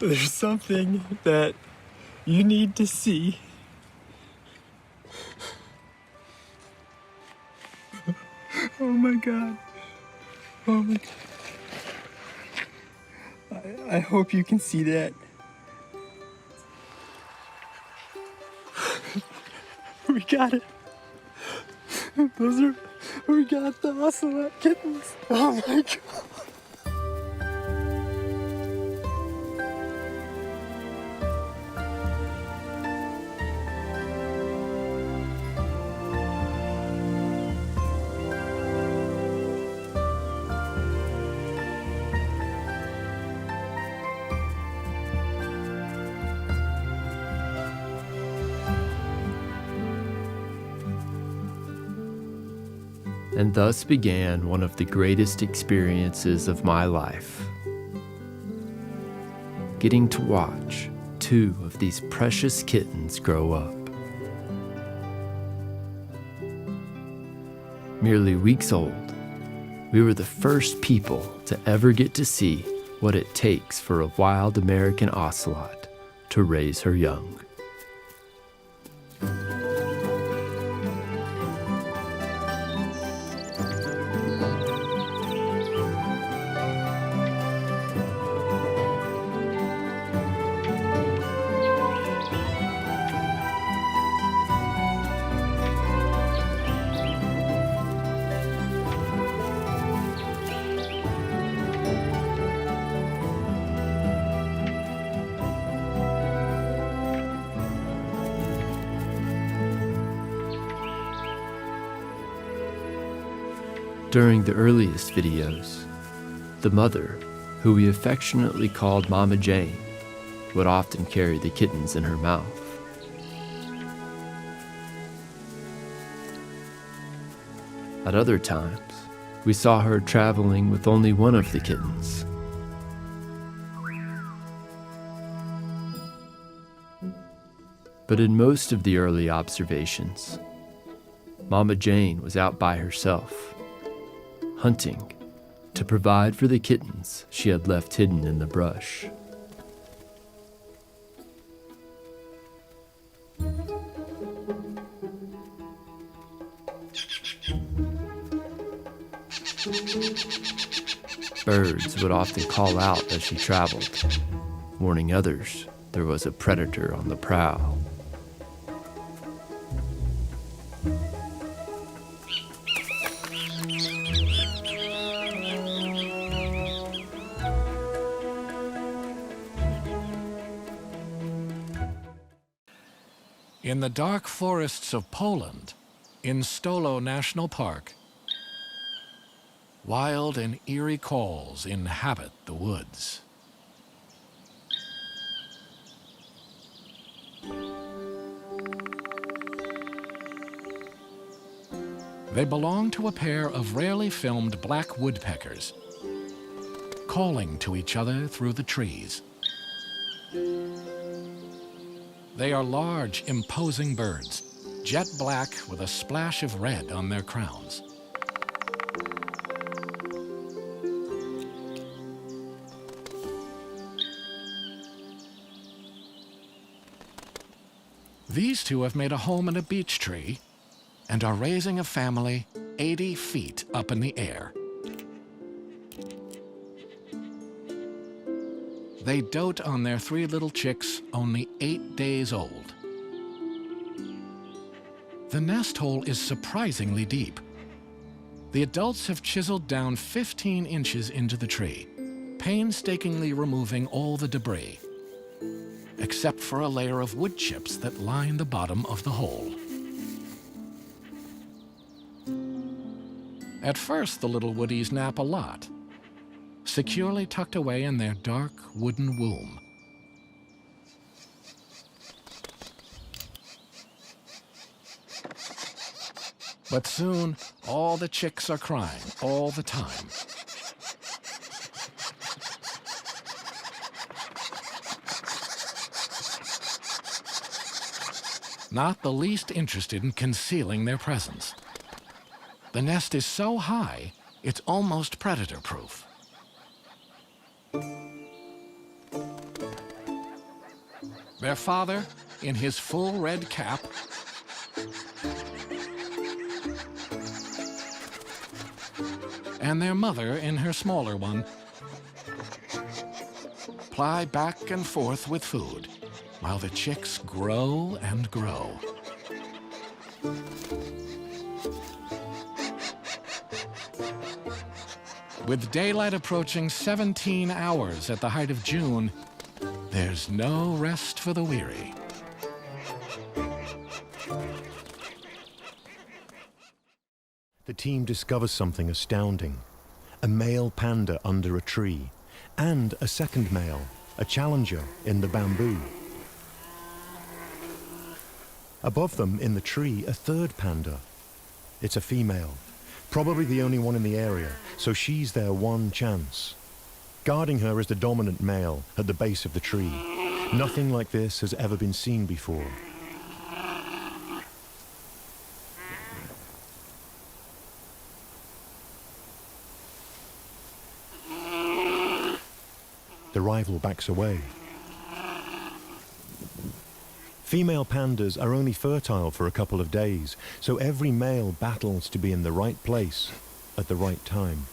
There's something that you need to see. Oh my God. Oh my God. I hope you can see that. We got it. We got the Ocelot kittens. Oh my God. And thus began one of the greatest experiences of my life. Getting to watch 2 of these precious kittens grow up. Merely weeks old, we were the first people to ever get to see what it takes for a wild American ocelot to raise her young. During the earliest videos, the mother, who we affectionately called Mama Jane, would often carry the kittens in her mouth. At other times, we saw her traveling with only one of the kittens. But in most of the early observations, Mama Jane was out by herself, hunting to provide for the kittens she had left hidden in the brush. Birds would often call out as she traveled, warning others there was a predator on the prowl. In the dark forests of Poland, in Stolo National Park, wild and eerie calls inhabit the woods. They belong to a pair of rarely filmed black woodpeckers, calling to each other through the trees. They are large, imposing birds, jet black with a splash of red on their crowns. These 2 have made a home in a beech tree and are raising a family 80 feet up in the air. They dote on their 3 little chicks, only 8 days old. The nest hole is surprisingly deep. The adults have chiseled down 15 inches into the tree, painstakingly removing all the debris, except for a layer of wood chips that line the bottom of the hole. At first, the little woodies nap a lot, securely tucked away in their dark wooden womb. But soon, all the chicks are crying all the time. Not the least interested in concealing their presence. The nest is so high, it's almost predator-proof. Their father, in his full red cap, and their mother, in her smaller one, ply back and forth with food while the chicks grow and grow. With daylight approaching 17 hours at the height of June, there's no rest for the weary. The team discovers something astounding. A male panda under a tree, and a second male, a challenger, in the bamboo. Above them, in the tree, a third panda. It's a female, probably the only one in the area, so she's their one chance. Guarding her is the dominant male at the base of the tree. Nothing like this has ever been seen before. The rival backs away. Female pandas are only fertile for a couple of days, so every male battles to be in the right place at the right time.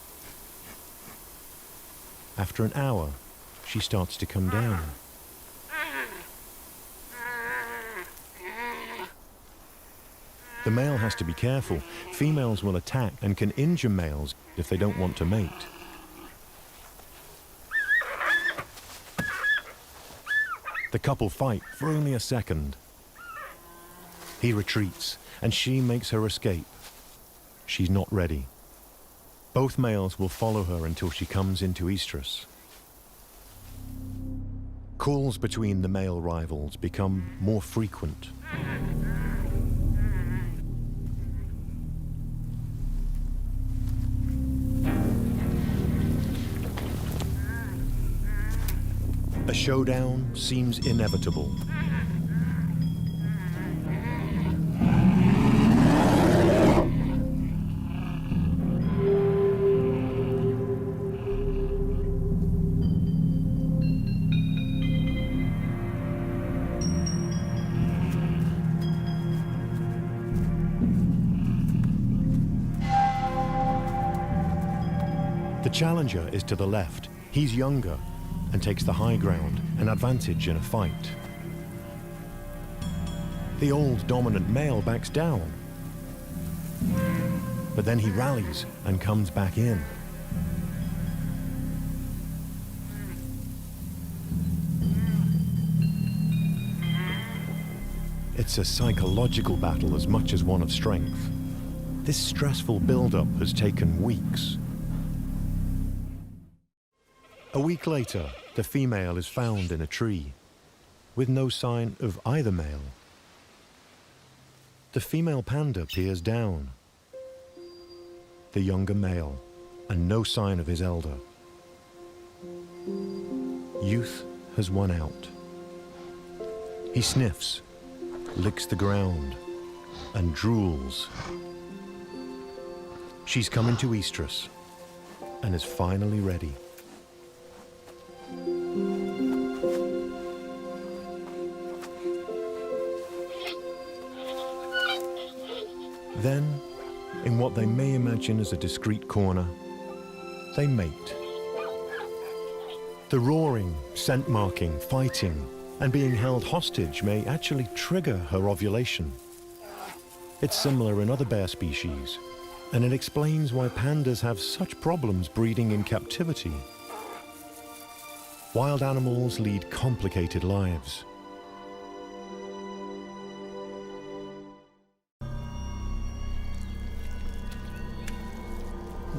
After an hour, she starts to come down. The male has to be careful. Females will attack and can injure males if they don't want to mate. The couple fight for only a second. He retreats, and she makes her escape. She's not ready. Both males will follow her until she comes into estrus. Calls between the male rivals become more frequent. A showdown seems inevitable. The challenger is to the left. He's younger and takes the high ground, an advantage in a fight. The old dominant male backs down, but then he rallies and comes back in. It's a psychological battle as much as one of strength. This stressful build-up has taken weeks. A week later, the female is found in a tree, with no sign of either male. The female panda peers down. The younger male, and no sign of his elder. Youth has won out. He sniffs, licks the ground, and drools. She's come into estrus, and is finally ready. Then, in what they may imagine as a discreet corner, they mate. The roaring, scent marking, fighting, and being held hostage may actually trigger her ovulation. It's similar in other bear species, and it explains why pandas have such problems breeding in captivity. Wild animals lead complicated lives.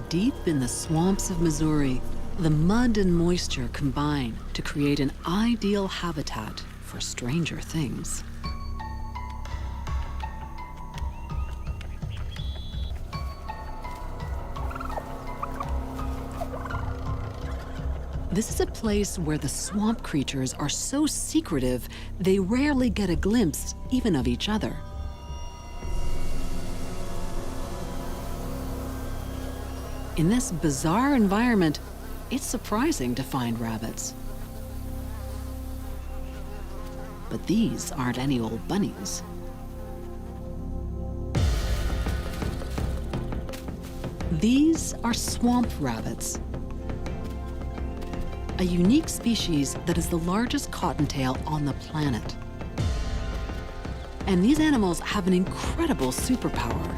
Deep in the swamps of Missouri, the mud and moisture combine to create an ideal habitat for stranger things. This is a place where the swamp creatures are so secretive, they rarely get a glimpse even of each other. In this bizarre environment, it's surprising to find rabbits. But these aren't any old bunnies. These are swamp rabbits, a unique species that is the largest cottontail on the planet. And these animals have an incredible superpower.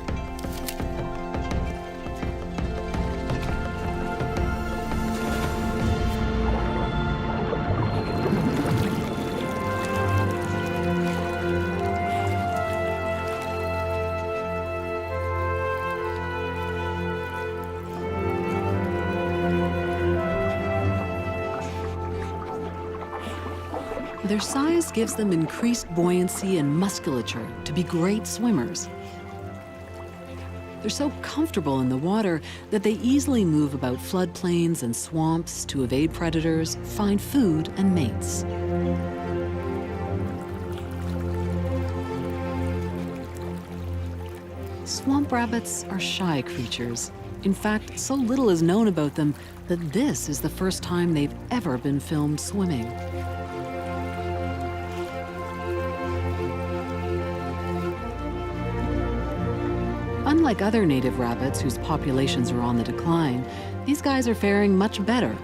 Their size gives them increased buoyancy and musculature to be great swimmers. They're so comfortable in the water that they easily move about floodplains and swamps to evade predators, find food, and mates. Swamp rabbits are shy creatures. In fact, so little is known about them that this is the first time they've ever been filmed swimming. Unlike other native rabbits whose populations are on the decline, these guys are faring much better.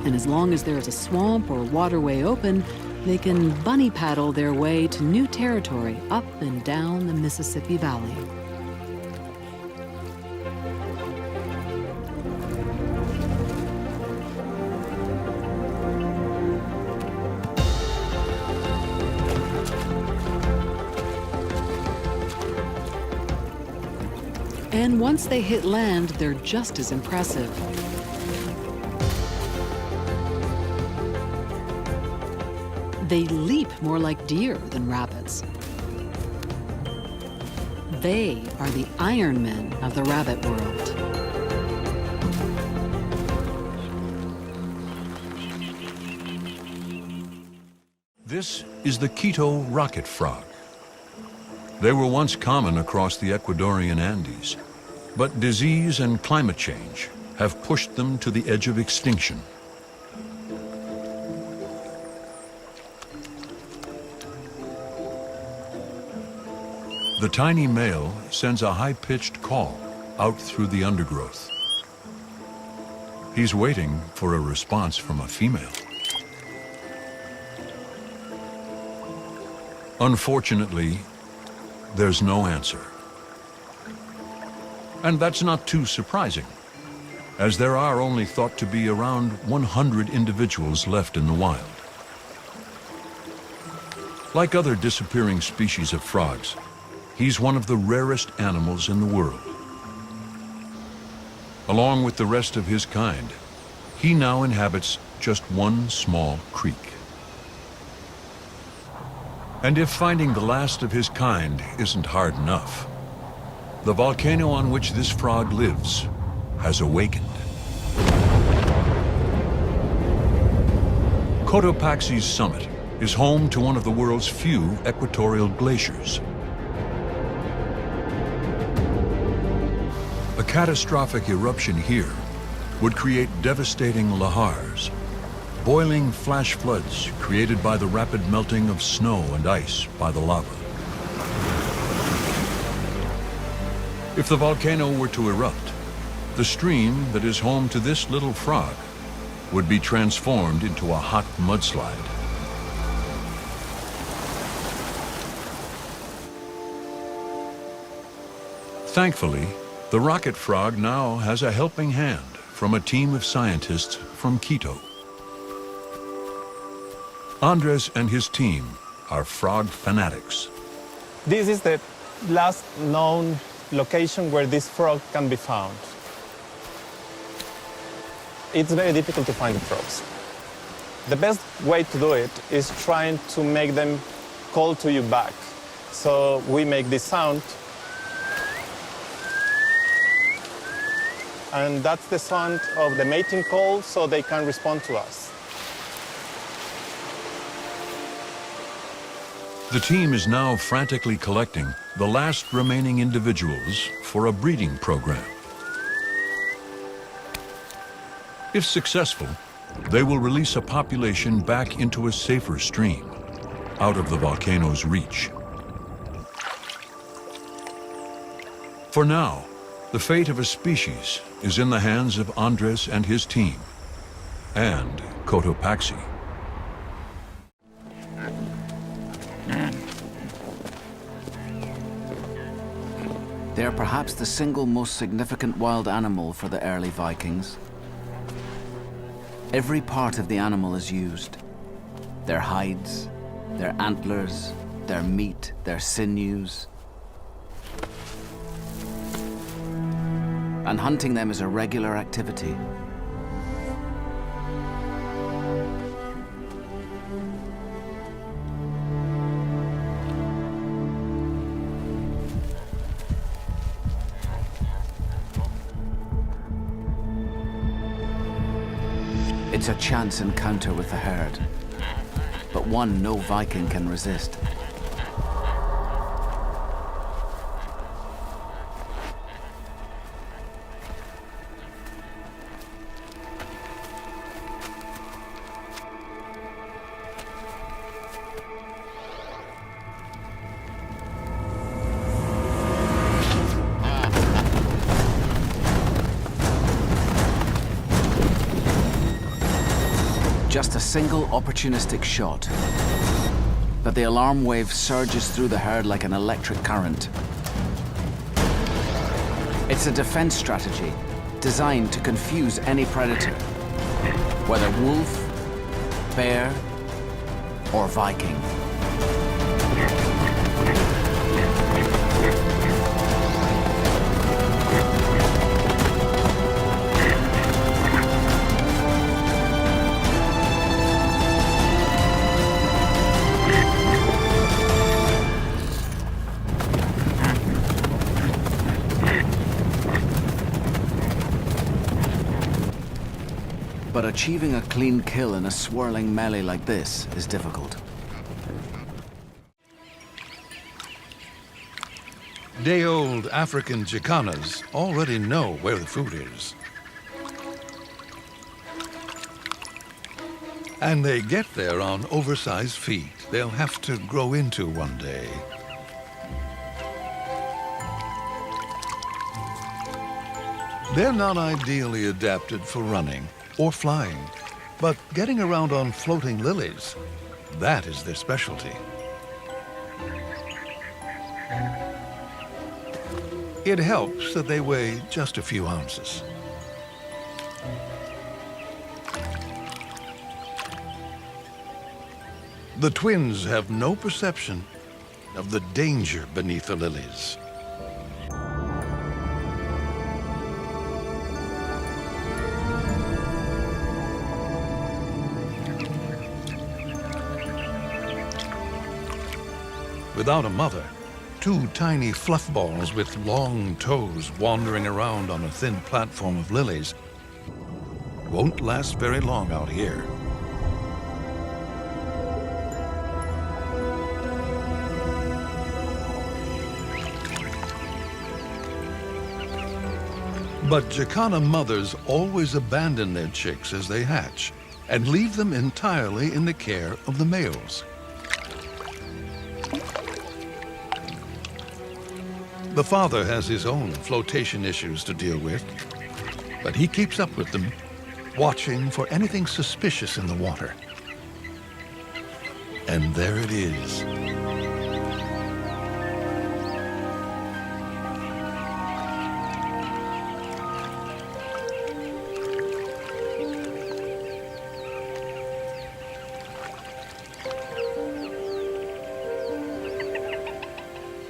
And as long as there is a swamp or waterway open, they can bunny paddle their way to new territory up and down the Mississippi Valley. And once they hit land, they're just as impressive. They leap more like deer than rabbits. They are the Iron Men of the rabbit world. This is the Quito rocket frog. They were once common across the Ecuadorian Andes, but disease and climate change have pushed them to the edge of extinction. The tiny male sends a high-pitched call out through the undergrowth. He's waiting for a response from a female. Unfortunately, there's no answer. And that's not too surprising, as there are only thought to be around 100 individuals left in the wild. Like other disappearing species of frogs, he's one of the rarest animals in the world. Along with the rest of his kind, he now inhabits just one small creek. And if finding the last of his kind isn't hard enough, the volcano on which this frog lives has awakened. Cotopaxi's summit is home to one of the world's few equatorial glaciers. A catastrophic eruption here would create devastating lahars, boiling flash floods created by the rapid melting of snow and ice by the lava. If the volcano were to erupt, the stream that is home to this little frog would be transformed into a hot mudslide. Thankfully, the rocket frog now has a helping hand from a team of scientists from Quito. Andres and his team are frog fanatics. This is the last known location where this frog can be found. It's very difficult to find the frogs. The best way to do it is trying to make them call to you back. So we make this sound, and that's the sound of the mating call, so they can respond to us. The team is now frantically collecting the last remaining individuals for a breeding program. If successful, they will release a population back into a safer stream, out of the volcano's reach. For now, the fate of a species is in the hands of Andres and his team, and Cotopaxi. They are perhaps the single most significant wild animal for the early Vikings. Every part of the animal is used. Their hides, their antlers, their meat, their sinews. And hunting them is a regular activity. It's a chance encounter with the herd, but one no Viking can resist. Just a single opportunistic shot, but the alarm wave surges through the herd like an electric current. It's a defense strategy designed to confuse any predator, whether wolf, bear, or Viking. But achieving a clean kill in a swirling melee like this is difficult. Day-old African jacanas already know where the food is. And they get there on oversized feet they'll have to grow into one day. They're not ideally adapted for running or flying, but getting around on floating lilies, that is their specialty. It helps that they weigh just a few ounces. The twins have no perception of the danger beneath the lilies. Without a mother, two tiny fluff balls with long toes wandering around on a thin platform of lilies won't last very long out here. But Jacana mothers always abandon their chicks as they hatch and leave them entirely in the care of the males. The father has his own flotation issues to deal with, but he keeps up with them, watching for anything suspicious in the water. And there it is.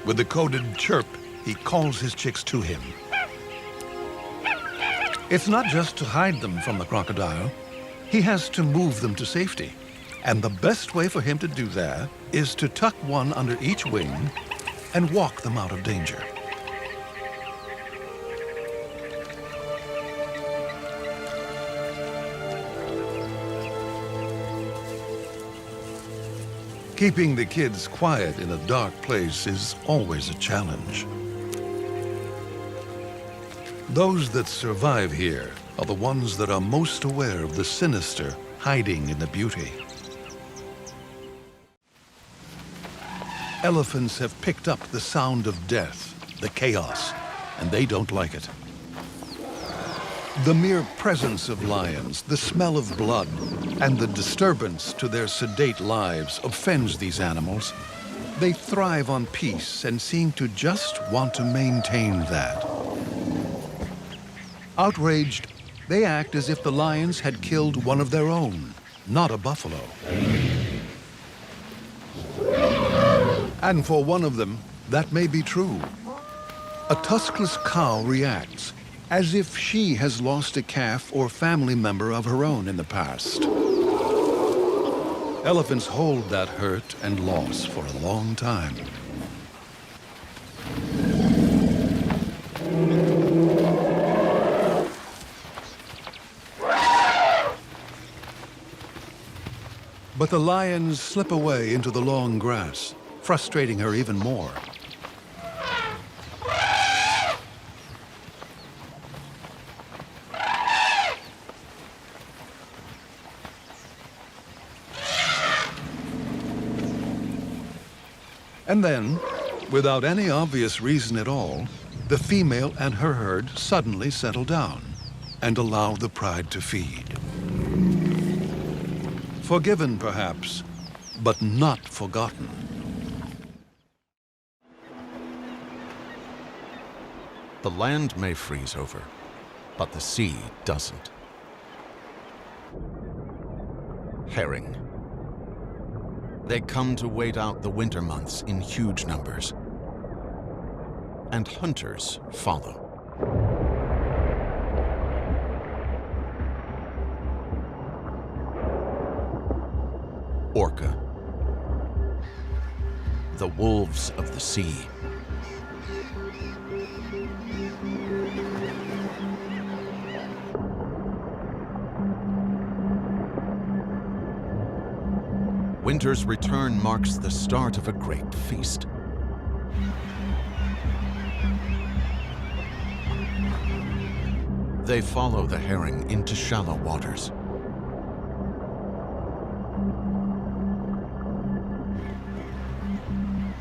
With a coded chirp, he calls his chicks to him. It's not just to hide them from the crocodile. He has to move them to safety. And the best way for him to do that is to tuck one under each wing and walk them out of danger. Keeping the kids quiet in a dark place is always a challenge. Those that survive here are the ones that are most aware of the sinister hiding in the beauty. Elephants have picked up the sound of death, the chaos, and they don't like it. The mere presence of lions, the smell of blood, and the disturbance to their sedate lives offends these animals. They thrive on peace and seem to just want to maintain that. Outraged, they act as if the lions had killed one of their own, not a buffalo. And for one of them, that may be true. A tuskless cow reacts as if she has lost a calf or family member of her own in the past. Elephants hold that hurt and loss for a long time. But the lions slip away into the long grass, frustrating her even more. And then, without any obvious reason at all, the female and her herd suddenly settle down and allow the pride to feed. Forgiven, perhaps, but not forgotten. The land may freeze over, but the sea doesn't. Herring. They come to wait out the winter months in huge numbers. And hunters follow. Orca. The wolves of the sea. Winter's return marks the start of a great feast. They follow the herring into shallow waters.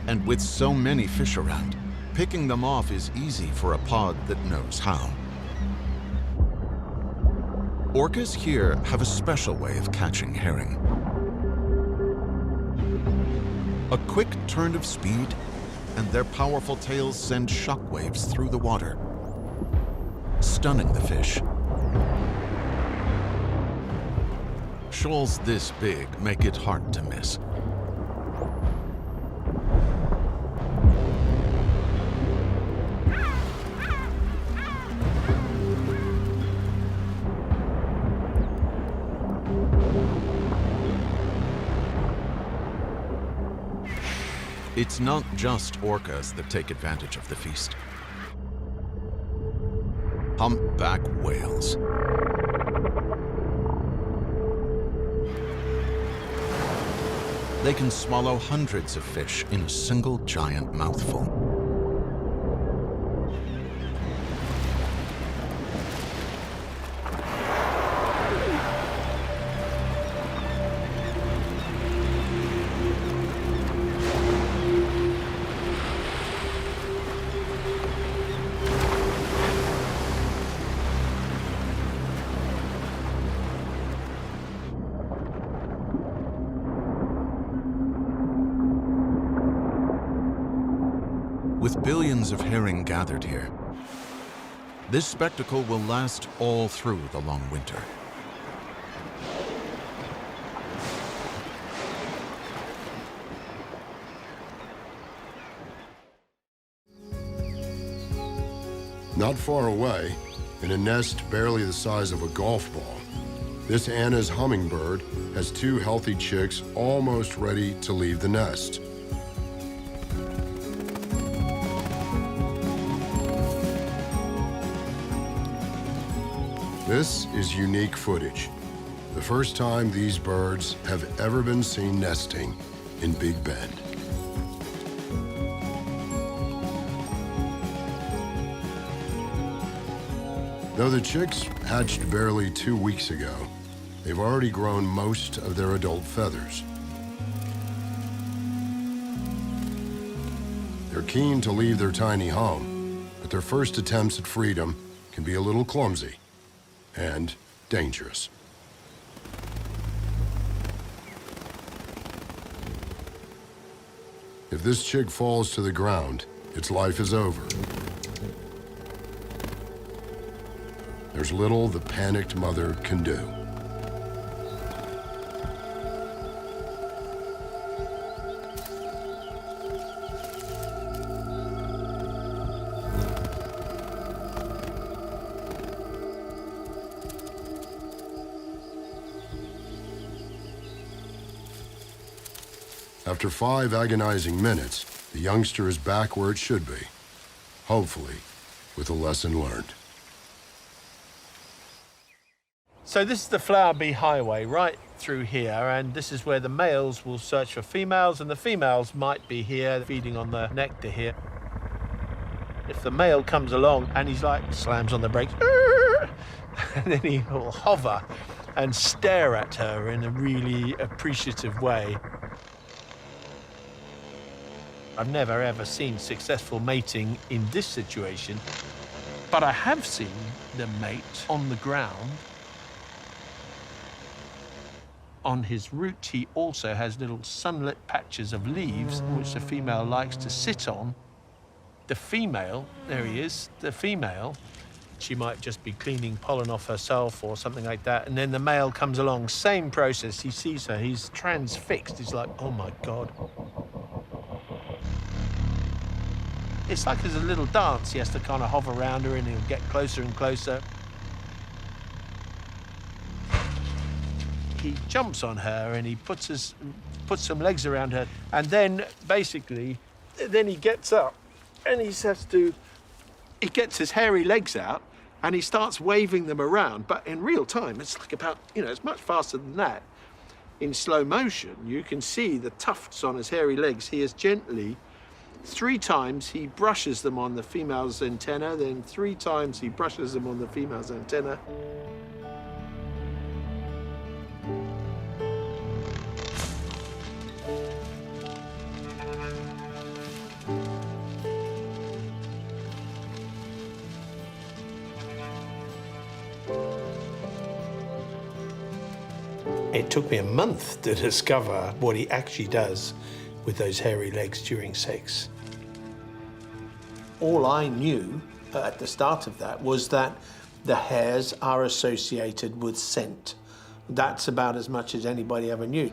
And with so many fish around, picking them off is easy for a pod that knows how. Orcas here have a special way of catching herring. A quick turn of speed, and their powerful tails send shockwaves through the water, stunning the fish. Shoals this big make it hard to miss. It's not just orcas that take advantage of the feast. Humpback whales. They can swallow hundreds of fish in a single giant mouthful. With billions of herring gathered here, this spectacle will last all through the long winter. Not far away, in a nest barely the size of a golf ball, this Anna's hummingbird has two healthy chicks almost ready to leave the nest. This is unique footage. The first time these birds have ever been seen nesting in Big Bend. Though the chicks hatched barely 2 weeks ago, they've already grown most of their adult feathers. They're keen to leave their tiny home, but their first attempts at freedom can be a little clumsy and dangerous. If this chick falls to the ground, its life is over. There's little the panicked mother can do. After 5 agonizing minutes, the youngster is back where it should be, hopefully with a lesson learned. So this is the flower bee highway right through here, and this is where the males will search for females, and the females might be here feeding on the nectar here. If the male comes along and he's like, slams on the brakes, and then he will hover and stare at her in a really appreciative way. I've never ever seen successful mating in this situation, but I have seen them mate on the ground. On his root, he also has little sunlit patches of leaves, which the female likes to sit on. The female, there he is, the female, she might just be cleaning pollen off herself or something like that, and then the male comes along, same process, he sees her, he's transfixed, he's like, oh my God. It's like there's a little dance. He has to kind of hover around her and he'll get closer and closer. He jumps on her and he puts some legs around her, and then basically, then he gets up and he gets his hairy legs out and he starts waving them around, but in real time, it's like about, it's much faster than that. In slow motion, you can see the tufts on his hairy legs. He is gently, 3 times he brushes them on the female's antenna, then 3 times he brushes them on the female's antenna. It took me a month to discover what he actually does with those hairy legs during sex. All I knew at the start of that was that the hairs are associated with scent. That's about as much as anybody ever knew.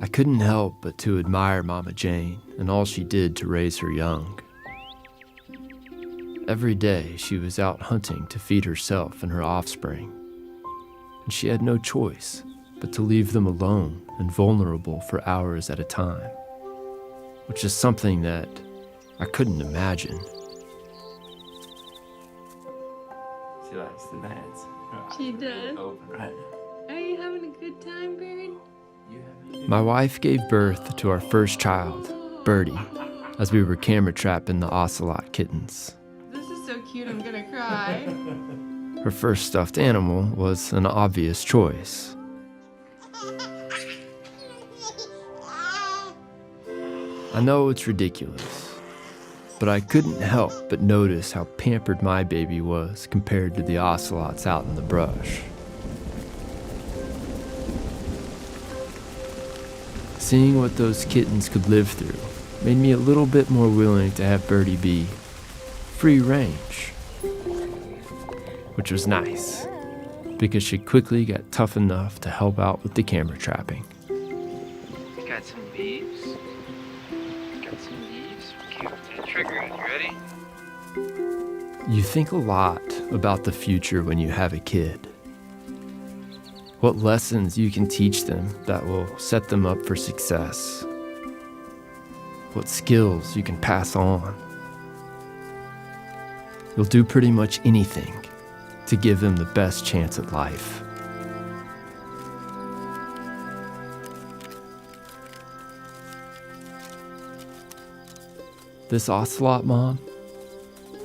I couldn't help but to admire Mama Jane and all she did to raise her young. Every day she was out hunting to feed herself and her offspring, and she had no choice but to leave them alone and vulnerable for hours at a time, which is something that I couldn't imagine. She likes to dance. She does. Right. Are you having a good time, Bird? My wife gave birth to our first child, Birdie, as we were camera trapping the Ocelot kittens. This is so cute, I'm gonna cry. Her first stuffed animal was an obvious choice. I know it's ridiculous, but I couldn't help but notice how pampered my baby was compared to the ocelots out in the brush. Seeing what those kittens could live through made me a little bit more willing to have Birdie be free range, which was nice because she quickly got tough enough to help out with the camera trapping. Got some leaves. Cute. Trigger, you ready? You think a lot about the future when you have a kid. What lessons you can teach them that will set them up for success. What skills you can pass on. You'll do pretty much anything to give them the best chance at life. This Ocelot Mom,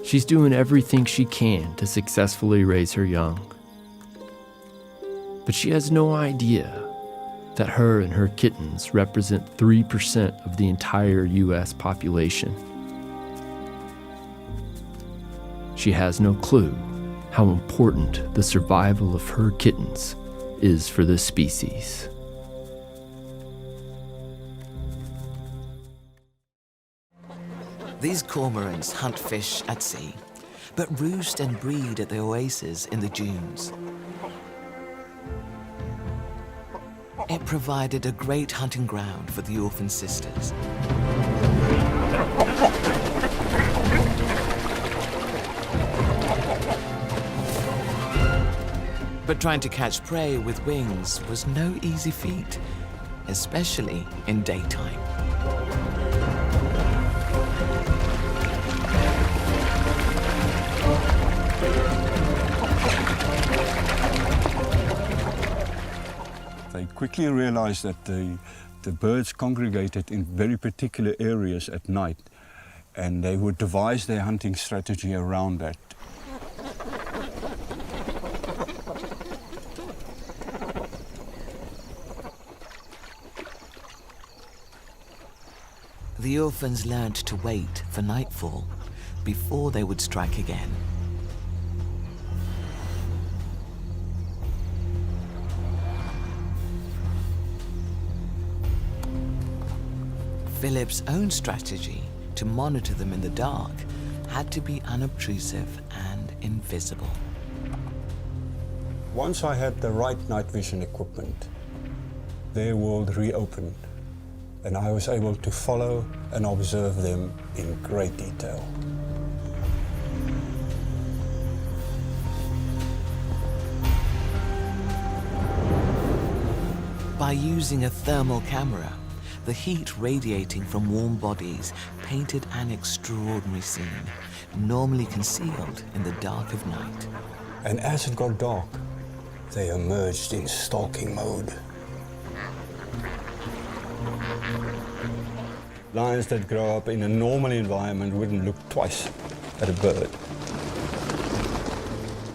she's doing everything she can to successfully raise her young. But she has no idea that her and her kittens represent 3% of the entire U.S. population. She has no clue how important the survival of her kittens is for the species. These cormorants hunt fish at sea, but roost and breed at the oases in the dunes. It provided a great hunting ground for the orphan sisters. But trying to catch prey with wings was no easy feat, especially in daytime. They quickly realized that the birds congregated in very particular areas at night, and they would devise their hunting strategy around that. The orphans learned to wait for nightfall before they would strike again. Philip's own strategy to monitor them in the dark had to be unobtrusive and invisible. Once I had the right night vision equipment, their world reopened, and I was able to follow and observe them in great detail. By using a thermal camera, the heat radiating from warm bodies painted an extraordinary scene, normally concealed in the dark of night. And as it got dark, they emerged in stalking mode. Lions that grow up in a normal environment wouldn't look twice at a bird.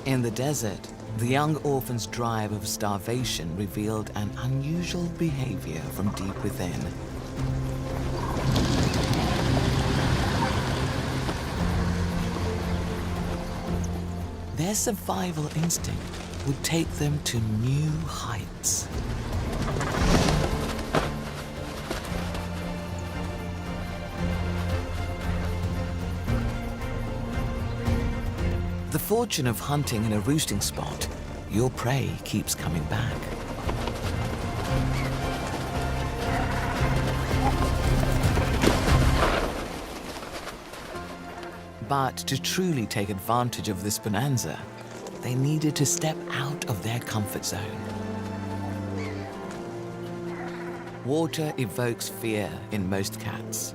In the desert, the young orphan's drive of starvation revealed an unusual behavior from deep within. Their survival instinct would take them to new heights. The fortune of hunting in a roosting spot, your prey keeps coming back. But to truly take advantage of this bonanza, they needed to step out of their comfort zone. Water evokes fear in most cats.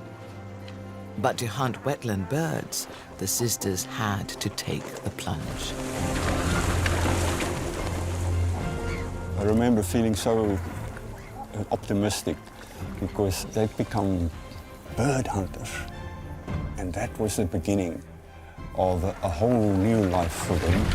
But to hunt wetland birds, the sisters had to take the plunge. I remember feeling so optimistic because they'd become bird hunters. And that was the beginning of a whole new life for them.